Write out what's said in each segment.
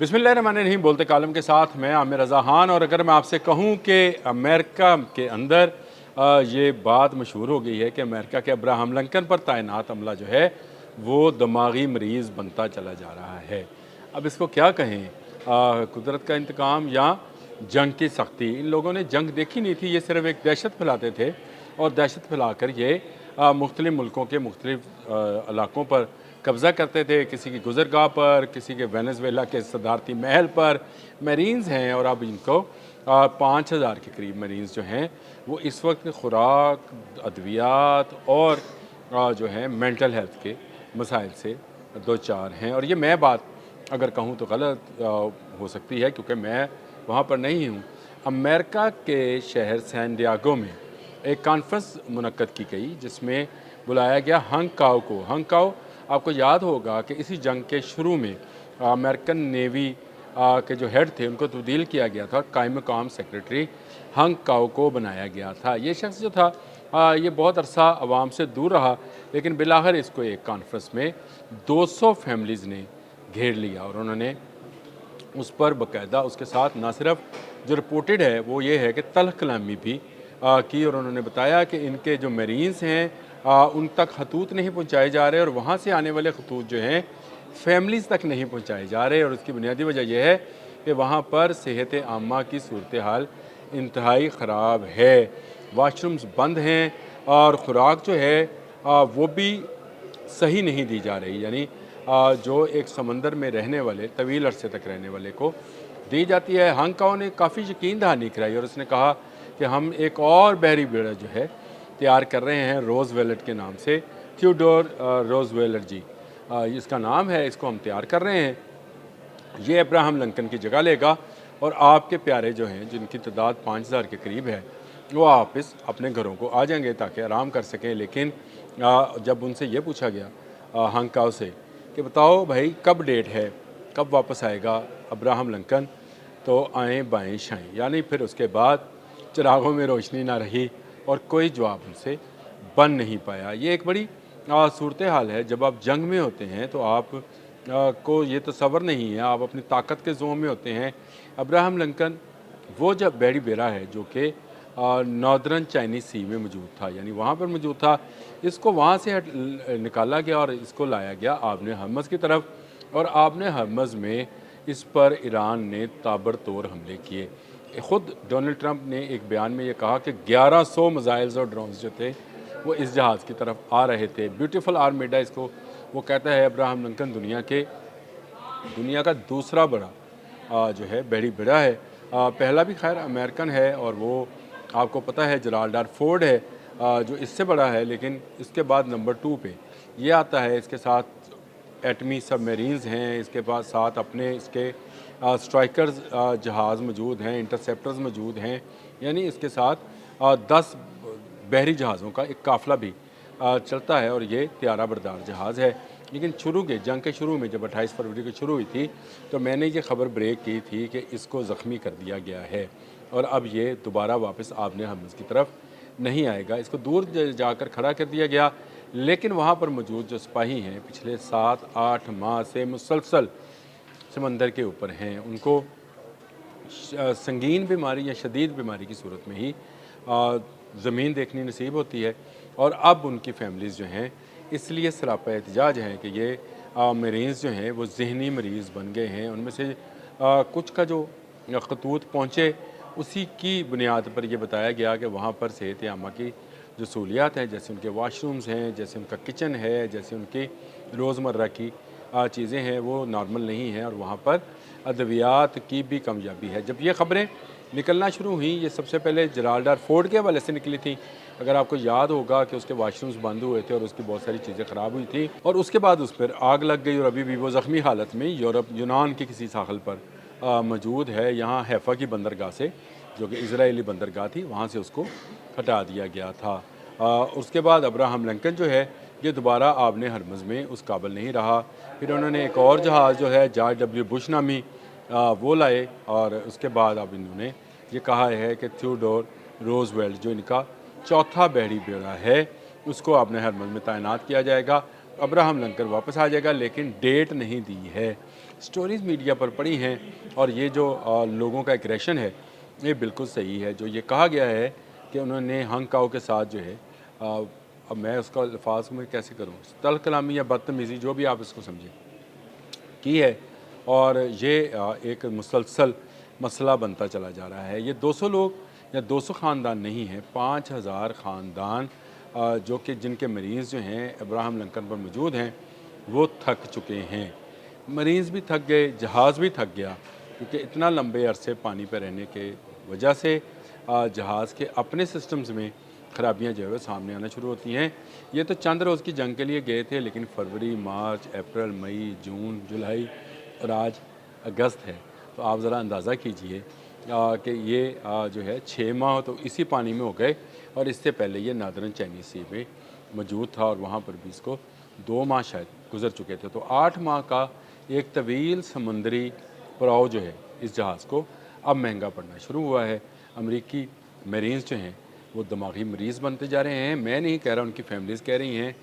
बिस्मिल्लाहिर्रहमानिर्रहीम। बोलते कालम के साथ मैं आमिर रज़ा खान। और अगर मैं आपसे कहूँ कि अमेरिका के अंदर ये बात मशहूर हो गई है कि अमेरिका के अब्राहम लिंकन पर तैनात अमला जो है वो दिमागी मरीज़ बनता चला जा रहा है। अब इसको क्या कहें, कुदरत का इंतकाम या जंग की सख्ती। इन लोगों ने जंग देखी नहीं थी, ये सिर्फ एक दहशत फैलाते थे और दहशत फैलाकर ये मुख्तलिफ़ मुल्कों के मुख्तलिफ़ इलाकों पर कब्ज़ा करते थे, किसी की गुज़रगाह पर, किसी के वेनेज़ुएला के सदारती महल पर। मरीन्स हैं और अब इनको 5000 के करीब मरीन्स जो हैं वो इस वक्त खुराक, अद्वियात और जो है मेंटल हेल्थ के मसाइल से दो चार हैं। और ये मैं बात अगर कहूँ तो गलत हो सकती है क्योंकि मैं वहाँ पर नहीं हूँ। अमेरिका के शहर सैन डियागो में एक कॉन्फ्रेंस मुनक्कद की गई जिसमें बुलाया गया हंग काओ को। हंग काओ, आपको याद होगा कि इसी जंग के शुरू में अमेरिकन नेवी के जो हेड थे उनको तब्दील किया गया था, कायम मकाम सेक्रेटरी हंग काओ को बनाया गया था। ये शख्स जो था ये बहुत अरसा आवाम से दूर रहा, लेकिन बिलाखिर इसको एक कॉन्फ्रेंस में 200 फैमिलीज़ ने घेर लिया और उन्होंने उस पर बाकायदा उसके साथ ना सिर्फ जो रिपोर्टेड है वो ये है कि तल्ख कलामी भी की। और उन्होंने बताया कि इनके जो मरीन्स हैं उन तक खतूत नहीं पहुंचाए जा रहे और वहाँ से आने वाले खतूत जो हैं फैमिलीज़ तक नहीं पहुंचाए जा रहे। और उसकी बुनियादी वजह यह है कि वहाँ पर सेहत आमा की सूरत हाल इंतहाई ख़राब है। वाशरूम्स बंद हैं और ख़ुराक जो है वो भी सही नहीं दी जा रही, यानी जो एक समंदर में रहने वाले तवील अरसे तक रहने वाले को दी जाती है। हंग काओ ने काफ़ी यकीन दहानी कराई और उसने कहा कि हम एक और बहरी बेड़ा जो है तैयार कर रहे हैं रोज़वेलट के नाम से। थियोडोर रोज़वेलट जी इसका नाम है, इसको हम तैयार कर रहे हैं। ये अब्राहम लिंकन की जगह लेगा और आपके प्यारे जो हैं जिनकी तादाद 5000 के करीब है वो वापस अपने घरों को आ जाएंगे ताकि आराम कर सकें। लेकिन जब उनसे ये पूछा गया हंग काओ से कि बताओ भाई कब डेट है, कब वापस आएगा अब्राहम लिंकन, तो आएँ बाएँ शाएँ, यानी फिर उसके बाद चिरागों में रोशनी ना रही और कोई जवाब उनसे बन नहीं पाया। ये एक बड़ी सूरत हाल है। जब आप जंग में होते हैं तो आप को ये तसव्वुर नहीं है, आप अपनी ताकत के ज़ोन में होते हैं। अब्राहम लिंकन वो जब बहरी बेड़ा है जो कि नॉर्दर्न चाइनीज़ सी में मौजूद था, यानी वहाँ पर मौजूद था। इसको वहाँ से निकाला गया और इसको लाया गया आबने हरमज़ की तरफ और आबने हरमज़ में इस पर ईरान ने ताबड़तोड़ हमले किए। ख़ुद डोनाल्ड ट्रंप ने एक बयान में ये कहा कि 1100 मिसाइल्स और ड्रोन्स जो थे वो इस जहाज़ की तरफ आ रहे थे। ब्यूटीफुल आर्मेडा इसको वो कहता है। अब्राहम लिंकन दुनिया का दूसरा बड़ा जो है बहरी बेड़ा है। पहला भी खैर अमेरिकन है और वो आपको पता है जराल्ड आर फोर्ड है जो इससे बड़ा है, लेकिन इसके बाद नंबर 2 पे ये आता है। इसके साथ एटमी सबमरीन्स हैं, इसके पास साथ अपने इसके स्ट्राइकर्स जहाज़ मौजूद हैं, इंटरसेप्टर्स मौजूद हैं, यानी इसके साथ 10 बहरी जहाज़ों का एक काफ़िला भी चलता है और ये त्यारा बरदार जहाज़ है। लेकिन जंग के शुरू में जब 28 फरवरी को शुरू हुई थी तो मैंने ये खबर ब्रेक की थी कि इसको ज़ख्मी कर दिया गया है और अब ये दोबारा वापस आबने हरमज़ की तरफ नहीं आएगा। इसको दूर जाकर खड़ा कर दिया गया, लेकिन वहाँ पर मौजूद जो सिपाही हैं पिछले 7-8 माह से मुसलसल समंदर के ऊपर हैं, उनको संगीन बीमारी या शदीद बीमारी की सूरत में ही ज़मीन देखनी नसीब होती है। और अब उनकी फैमिलीज़ जो हैं इसलिए सरापा एहतजाज हैं कि ये मरीज़ जो हैं वो ज़हनी मरीज़ बन गए हैं। उनमें से कुछ का जो खतूत पहुँचे उसी की बुनियाद पर यह बताया गया कि वहाँ पर सेहत आमा की जो सहूलियात हैं, जैसे उनके वाशरूम्स हैं, जैसे उनका किचन है, जैसे उनकी रोज़मर्रा की चीज़ें हैं वो नॉर्मल नहीं हैं और वहाँ पर अद्वियात की भी कमयाबी है। जब ये ख़बरें निकलना शुरू हुई, ये सबसे पहले जराल्ड आर फोर्ड के हवाले से निकली थी। अगर आपको याद होगा कि उसके वाशरूम्स बंद हुए थे और उसकी बहुत सारी चीज़ें ख़राब हुई थी और उसके बाद उस पर आग लग गई और अभी भी वो ज़ख्मी हालत में यूनान की किसी साखल पर मौजूद है। यहाँ हैफ़ा की बंदरगाह से, जो कि इज़राइली बंदरगाह थी, वहाँ से उसको हटा दिया गया था। उसके बाद अब्राहम लिंकन जो है ये दोबारा आबने हरमज़ में उस काबिल नहीं रहा। फिर उन्होंने एक और जहाज़ जो है जॉर्ज डब्ल्यू बुश नामी वो लाए और उसके बाद अब इन्होंने ये कहा है कि थियोडोर रोज़वेल्ट जो इनका चौथा बहरी बेड़ा है उसको आबने हरमज़ में तैनात किया जाएगा। अब्राहम लिंकन वापस आ जाएगा, लेकिन डेट नहीं दी है। स्टोरीज़ मीडिया पर पड़ी हैं और ये जो लोगों का एग्रेशन है ये बिल्कुल सही है। जो ये कहा गया है कि उन्होंने हंग काओ के साथ जो है अब मैं उसका अल्फाज में कैसे करूँ, तल कलामी या बदतमीज़ी जो भी आप इसको समझें, की है और ये एक मुसलसल मसला बनता चला जा रहा है। ये 200 लोग या 200 ख़ानदान नहीं हैं, 5000 ख़ानदान जो कि जिनके मरीज़ जो हैं अब्राहम लिंकन पर मौजूद हैं वो थक चुके हैं। मरीज़ भी थक गए, जहाज़ भी थक गया, क्योंकि इतना लंबे अरसे पानी पर रहने के वजह से जहाज़ के अपने सिस्टम्स में ख़राबियाँ जो है वो सामने आना शुरू होती हैं। ये तो चंद रोज़ की जंग के लिए गए थे, लेकिन फरवरी, मार्च, अप्रैल, मई, जून, जुलाई और आज अगस्त है। तो आप ज़रा अंदाज़ा कीजिए कि ये जो है 6 माह तो इसी पानी में हो गए और इससे पहले ये नादरन चाइनीज़ सी में मौजूद था और वहाँ पर भी इसको 2 माह शायद गुज़र चुके थे। तो 8 माह का एक तवील समुंदरी पड़ाव जो है इस जहाज़ को अब महंगा पड़ना शुरू हुआ है। अमरीकी मरीन्स जो हैं वो दिमागी मरीज़ बनते जा रहे हैं। मैं नहीं कह रहा, उनकी फैमिलीज़ कह रही हैं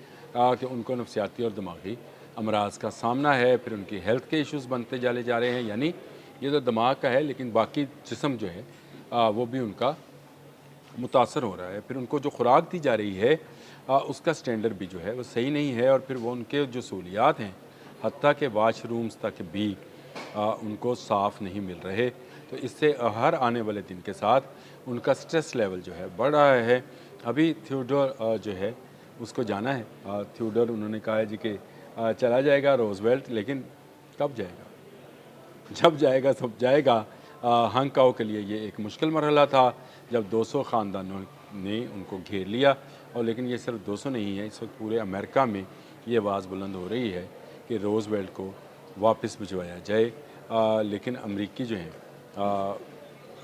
कि उनको नफसियाती और दिमागी अमराज का सामना है, फिर उनकी हेल्थ के इश्यूज़ बनते जा रहे हैं। यानी ये तो दिमाग का है, लेकिन बाकी जिस्म जो है वो भी उनका मुतासर हो रहा है। फिर उनको जो खुराक दी जा रही है उसका स्टैंडर्ड भी जो है वो सही नहीं है और फिर वो उनके जो सहूलियात हैं हत्ता के वाशरूम्स तक भी उनको साफ़ नहीं मिल रहे। तो इससे हर आने वाले दिन के साथ उनका स्ट्रेस लेवल जो है बढ़ रहा है। अभी थियोडोर जो है उसको जाना है, थियोडोर उन्होंने कहा है जी कि चला जाएगा रोज़वेल्ट, लेकिन कब जाएगा? जब जाएगा सब जाएगा। हंग काओ के लिए ये एक मुश्किल मरहला था जब 200 ख़ानदानों ने उनको घेर लिया, और लेकिन ये सिर्फ 200 नहीं है, इस वक्त पूरे अमेरिका में ये आवाज़ बुलंद हो रही है कि रोज़वेल्ट को वापस भिजवाया जाए। लेकिन अमरीकी जो हैं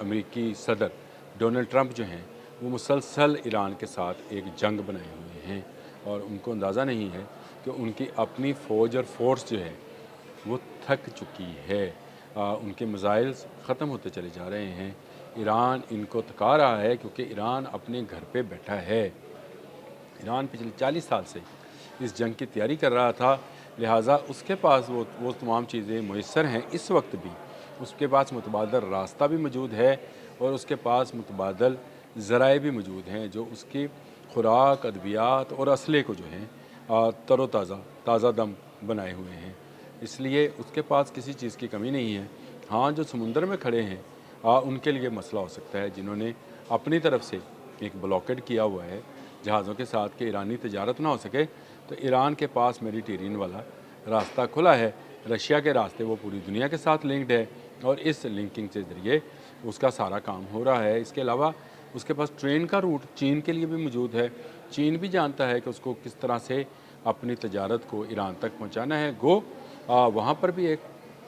अमरीकी सदर डोनाल्ड ट्रंप जो हैं वो मुसलसल ईरान के साथ एक जंग बनाए हुए हैं और उनको अंदाज़ा नहीं है कि उनकी अपनी फ़ौज और फोर्स जो है वो थक चुकी है। उनके मिसाइल्स ख़त्म होते चले जा रहे हैं। ईरान इनको थका रहा है क्योंकि ईरान अपने घर पे बैठा है। ईरान पिछले 40 साल से इस जंग की तैयारी कर रहा था, लिहाजा उसके पास वो तमाम चीज़ें मुयस्सर हैं इस वक्त भी। उसके पास मुतबादल रास्ता भी मौजूद है और उसके पास मुतबादल ज़राए भी मौजूद हैं जो उसकी खुराक, अद्वियात और असले को जो हैं तरोताज़ा ताज़ा दम बनाए हुए हैं। इसलिए उसके पास किसी चीज़ की कमी नहीं है। हाँ, जो समुंदर में खड़े हैं उनके लिए मसला हो सकता है, जिन्होंने अपनी तरफ से एक ब्लॉकेड किया हुआ है जहाज़ों के साथ कि ईरानी तजारत ना हो सके। तो ईरान के पास मेडिटेरियन वाला रास्ता खुला है, रशिया के रास्ते वो पूरी दुनिया के साथ लिंक्ड है और इस लिंकिंग के ज़रिए उसका सारा काम हो रहा है। इसके अलावा उसके पास ट्रेन का रूट चीन के लिए भी मौजूद है। चीन भी जानता है कि उसको किस तरह से अपनी तजारत को ईरान तक पहुँचाना है। गो वहाँ पर भी एक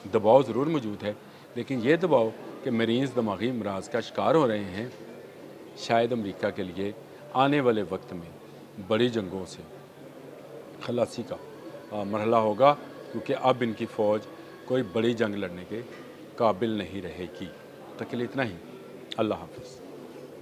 दबाव ज़रूर मौजूद है, लेकिन ये दबाव कि मरीज़ दिमागी अमराज का शिकार हो रहे हैं, शायद अमेरिका के लिए आने वाले वक्त में बड़ी जंगों से खलासी का मरहला होगा, क्योंकि अब इनकी फ़ौज कोई बड़ी जंग लड़ने के काबिल नहीं रहेगी। तक के लिए इतना ही। अल्लाह हाफ़िज़।